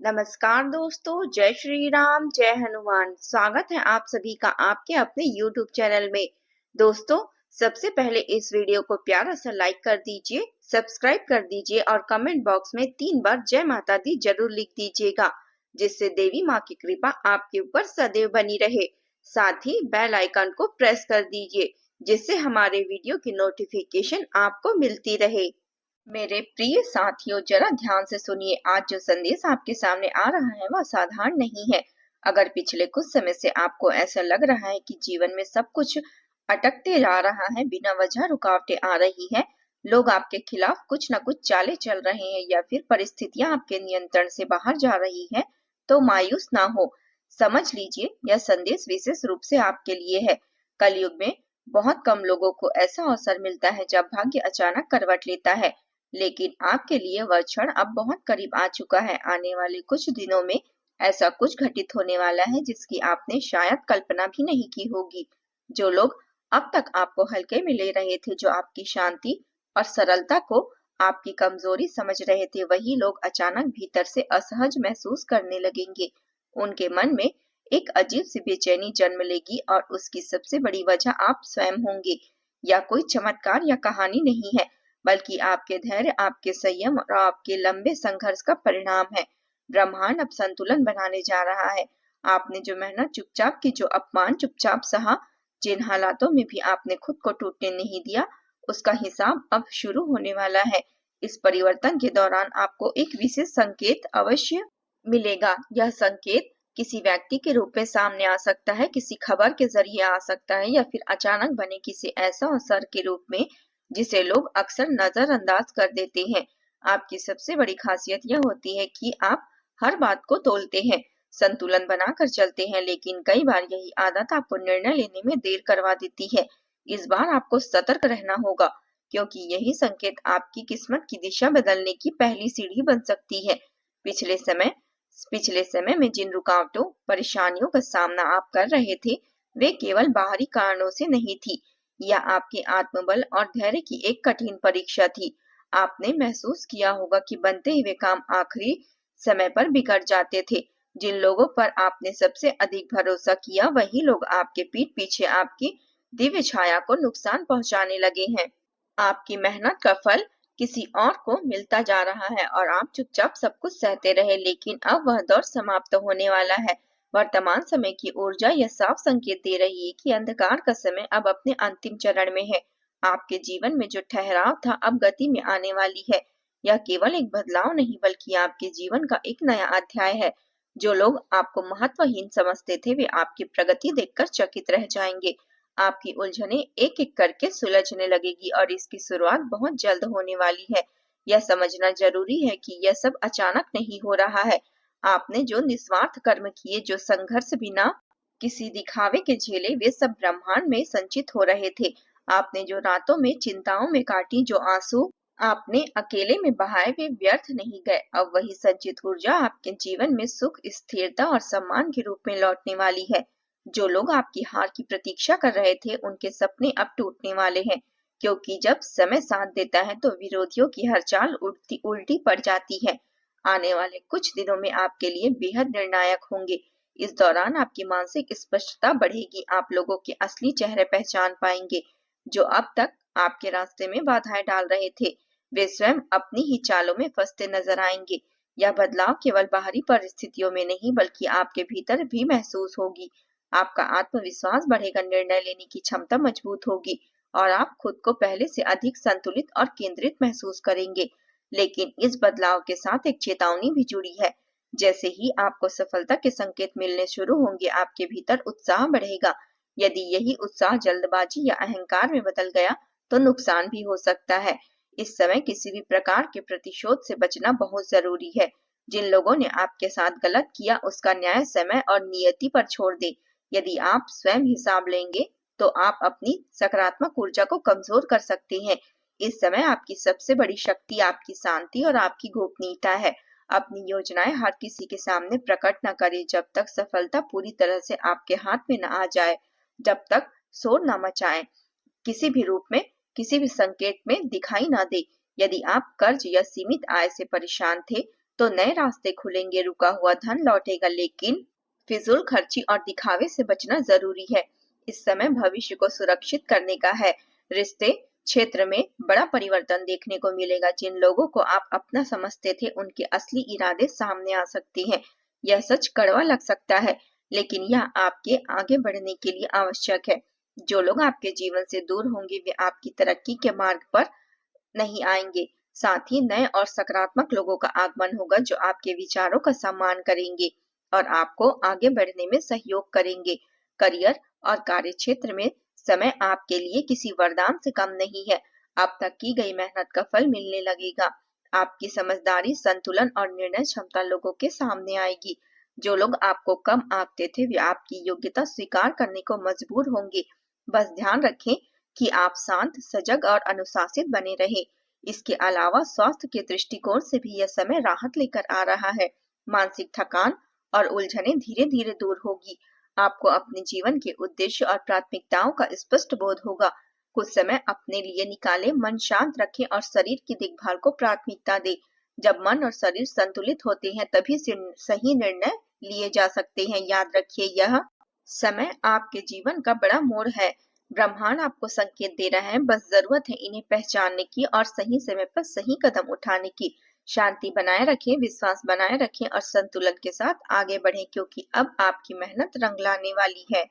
नमस्कार दोस्तों, जय श्री राम, जय हनुमान। स्वागत है आप सभी का आपके अपने YouTube चैनल में। दोस्तों, सबसे पहले इस वीडियो को प्यारा सा लाइक कर दीजिए, सब्सक्राइब कर दीजिए और कमेंट बॉक्स में 3 बार जय माता दी जरूर लिख दीजिएगा, जिससे देवी माँ की कृपा आपके ऊपर सदैव बनी रहे। साथ ही बेल आइकन को प्रेस कर दीजिए, जिससे हमारे वीडियो की नोटिफिकेशन आपको मिलती रहे। मेरे प्रिय साथियों, जरा ध्यान से सुनिए। आज जो संदेश आपके सामने आ रहा है वह साधारण नहीं है। अगर पिछले कुछ समय से आपको ऐसा लग रहा है कि जीवन में सब कुछ अटकते जा रहा है, बिना वजह रुकावटें आ रही हैं, लोग आपके खिलाफ कुछ न कुछ चालें चल रहे हैं या फिर परिस्थितियां आपके नियंत्रण से बाहर जा रही हैं, तो मायूस ना हो। समझ लीजिए, यह संदेश विशेष रूप से आपके लिए है। कलयुग में बहुत कम लोगों को ऐसा अवसर मिलता है जब भाग्य अचानक करवट लेता है, लेकिन आपके लिए वह क्षण अब बहुत करीब आ चुका है। आने वाले कुछ दिनों में ऐसा कुछ घटित होने वाला है जिसकी आपने शायद कल्पना भी नहीं की होगी। जो लोग अब तक आपको हल्के में ले रहे थे, जो आपकी शांति और सरलता को आपकी कमजोरी समझ रहे थे, वही लोग अचानक भीतर से असहज महसूस करने लगेंगे। उनके मन में एक अजीब सी बेचैनी जन्म लेगी और उसकी सबसे बड़ी वजह आप स्वयं होंगे। या कोई चमत्कार या कहानी नहीं है, बल्कि आपके धैर्य, आपके संयम और आपके लंबे संघर्ष का परिणाम है। ब्रह्मांड अब संतुलन बनाने जा रहा है। आपने जो मेहनत चुपचाप की, जो अपमान चुपचाप सहा, जिन हालातों में भी आपने खुद को टूटने नहीं दिया, उसका हिसाब अब शुरू होने वाला है। इस परिवर्तन के दौरान आपको एक विशेष संकेत अवश्य मिलेगा। यह संकेत किसी व्यक्ति के रूप में सामने आ सकता है, किसी खबर के जरिए आ सकता है, या फिर अचानक बने किसी ऐसा अवसर के रूप में जिसे लोग अक्सर नजरअंदाज कर देते हैं। आपकी सबसे बड़ी खासियत यह होती है कि आप हर बात को तोलते हैं, संतुलन बनाकर चलते हैं, लेकिन कई बार यही आदत आपको निर्णय लेने में देर करवा देती है। इस बार आपको सतर्क रहना होगा, क्योंकि यही संकेत आपकी किस्मत की दिशा बदलने की पहली सीढ़ी बन सकती है। पिछले समय पिछले समय में जिन रुकावटों, परेशानियों का सामना आप कर रहे थे, वे केवल बाहरी कारणों से नहीं थी। यह आपके आत्मबल और धैर्य की एक कठिन परीक्षा थी। आपने महसूस किया होगा कि बनते हुए काम आखिरी समय पर बिगड़ जाते थे। जिन लोगों पर आपने सबसे अधिक भरोसा किया, वही लोग आपके पीठ पीछे आपकी दिव्य छाया को नुकसान पहुंचाने लगे हैं। आपकी मेहनत का फल किसी और को मिलता जा रहा है और आप चुपचाप सब कुछ सहते रहे, लेकिन अब वह दौर समाप्त होने वाला है। वर्तमान समय की ऊर्जा यह साफ संकेत दे रही है कि अंधकार का समय अब अपने अंतिम चरण में है। आपके जीवन में जो ठहराव था, अब गति में आने वाली है। यह केवल एक बदलाव नहीं, बल्कि आपके जीवन का एक नया अध्याय है। जो लोग आपको महत्वहीन समझते थे, वे आपकी प्रगति देखकर चकित रह जाएंगे। आपकी उलझनें एक एक करके सुलझने लगेगी और इसकी शुरुआत बहुत जल्द होने वाली है। यह समझना जरूरी है कि यह सब अचानक नहीं हो रहा है। आपने जो निस्वार्थ कर्म किए, जो संघर्ष बिना किसी दिखावे के झेले, वे सब ब्रह्मांड में संचित हो रहे थे। आपने जो रातों में चिंताओं में काटी, जो आंसू आपने अकेले में बहाए, वे व्यर्थ नहीं गए। अब वही संचित ऊर्जा आपके जीवन में सुख, स्थिरता और सम्मान के रूप में लौटने वाली है। जो लोग आपकी हार की प्रतीक्षा कर रहे थे, उनके सपने अब टूटने वाले हैं, क्योंकि जब समय साथ देता है तो विरोधियों की हर चाल उल्टी पड़ जाती है। आने वाले कुछ दिनों में आपके लिए बेहद निर्णायक होंगे। इस दौरान आपकी मानसिक स्पष्टता बढ़ेगी। आप लोगों के असली चेहरे पहचान पाएंगे, जो अब तक आपके रास्ते में बाधाएं डाल रहे थे। वे स्वयं अपनी ही चालों में फंसते नजर आएंगे। यह बदलाव केवल बाहरी परिस्थितियों में नहीं, बल्कि आपके भीतर भी महसूस होगी। आपका आत्मविश्वास बढ़ेगा, निर्णय लेने की क्षमता मजबूत होगी और आप खुद को पहले से अधिक संतुलित और केंद्रित महसूस करेंगे। लेकिन इस बदलाव के साथ एक चेतावनी भी जुड़ी है। जैसे ही आपको सफलता के संकेत मिलने शुरू होंगे, आपके भीतर उत्साह बढ़ेगा। यदि यही उत्साह जल्दबाजी या अहंकार में बदल गया, तो नुकसान भी हो सकता है। इस समय किसी भी प्रकार के प्रतिशोध से बचना बहुत जरूरी है। जिन लोगों ने आपके साथ गलत किया, उसका न्याय समय और नियति पर छोड़ दे। यदि आप स्वयं हिसाब लेंगे, तो आप अपनी सकारात्मक ऊर्जा को कमजोर कर सकते हैं। इस समय आपकी सबसे बड़ी शक्ति आपकी शांति और आपकी गोपनीयता है। अपनी योजनाएं हर किसी के सामने प्रकट न करें जब तक सफलता पूरी तरह से आपके हाथ में न आ जाए। जब तक शोर न मचाएं, किसी भी रूप में, किसी भी संकेत में दिखाई न दे। यदि आप कर्ज या सीमित आय से परेशान थे, तो नए रास्ते खुलेंगे, रुका हुआ धन लौटेगा, लेकिन फिजूल खर्ची और दिखावे से बचना जरूरी है। इस समय भविष्य को सुरक्षित करने का है। रिश्ते क्षेत्र में बड़ा परिवर्तन देखने को मिलेगा। जिन लोगों को आप अपना समझते थे, उनके असली इरादे सामने आ सकते हैं। यह सच कड़वा लग सकता है, लेकिन यह आपके आगे बढ़ने के लिए आवश्यक है। जो लोग आपके जीवन से दूर होंगे, वे आपकी तरक्की के मार्ग पर नहीं आएंगे। साथ ही नए और सकारात्मक लोगों का आगमन होगा, जो आपके विचारों का सम्मान करेंगे और आपको आगे बढ़ने में सहयोग करेंगे। करियर और कार्य क्षेत्र में समय आपके लिए किसी वरदान से कम नहीं है। अब तक की गई मेहनत का फल मिलने लगेगा। आपकी समझदारी, संतुलन और निर्णय क्षमता लोगों के सामने आएगी। जो लोग आपको कम आंकते थे, वे आपकी योग्यता स्वीकार करने को मजबूर होंगे। बस ध्यान रखें कि आप शांत, सजग और अनुशासित बने रहें। इसके अलावा स्वास्थ्य के दृष्टिकोण से भी यह समय राहत लेकर आ रहा है। मानसिक थकान और उलझनें धीरे धीरे दूर होगी। आपको अपने जीवन के उद्देश्य और प्राथमिकताओं का स्पष्ट बोध होगा। कुछ समय अपने लिए निकालें, मन शांत रखें और शरीर की देखभाल को प्राथमिकता दें। जब मन और शरीर संतुलित होते हैं, तभी सही निर्णय लिए जा सकते हैं। याद रखिए, यह समय आपके जीवन का बड़ा मोड़ है। ब्रह्मांड आपको संकेत दे रहा है, बस जरूरत है इन्हें पहचानने की और सही समय पर सही कदम उठाने की। शांति बनाए रखें, विश्वास बनाए रखें और संतुलन के साथ आगे बढ़ें, क्योंकि अब आपकी मेहनत रंग लाने वाली है।